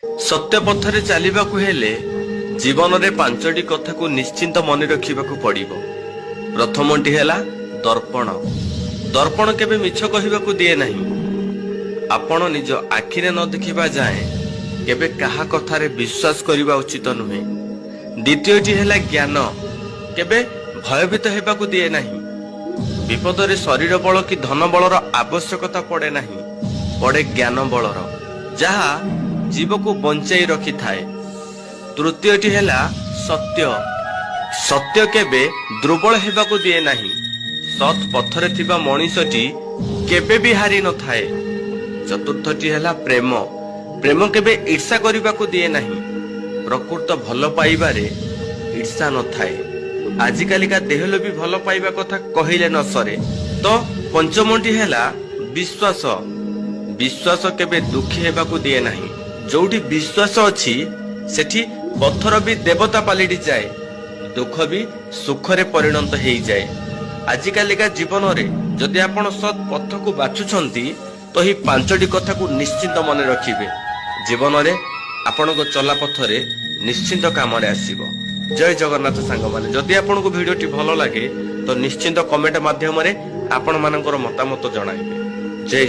सत्य पथरे चलिबाकु हेले जीवन रे पांचटी कथा को निश्चिंत मन रखिबाकु पड़िबो। प्रथमटी हेला दर्पण। दर्पण केबे मिछ कहिबाकु दिए नहीं। आपण निज आखिरे न देखिबा जाए केबे काहा कथारे विश्वास करिबा उचित नुहे। द्वितीयटी हेला ज्ञान। केबे भयभीत हेबाकु दिए नहीं। विपदरे शरीर बल कि धन बलर आवश्यकता पड़े नहीं, पड़े ज्ञान बलर जहा जीव को बंचाई रखि थाए। तृतीयटी हेला सत्य। सत्य केबे दुर्बल हेबाकु दिए नहीं। सत पथरे थिबा मनीषटी केबे भी हारि न थाए। चतुर्थटी हेला प्रेम। प्रेम केबे ईर्षा करिबाकु दिए नहीं। प्रकृत भल पाइबारे ईर्षा न थाए। आजिकालिका देहलो भी भल पाइबा कथा कहिले न सरे। तो पंचमटी हेला विश्वास। विश्वास केबे दुखी हेबाकु दिए नहीं। जोठी विश्वास अछि सेठी पत्थर भी देवता पालिटी जाए, दुख भी सुखरे परिणत हेई जाए। आजिकालिका जीवन रे जदि आपण सत पथ को बाछुछंती तो ही पांचटी कथा को निश्चिंत मन रखिबे। जीवन रे आपण को चला पथरे निश्चिंत काम रे आसीबो। जय जगन्नाथ सांग माने। जदि आपण को वीडियोटी भलो लागे तो निश्चिंत कमेंट माध्यम रे आपण मानकर मतामत जणाइबे। जय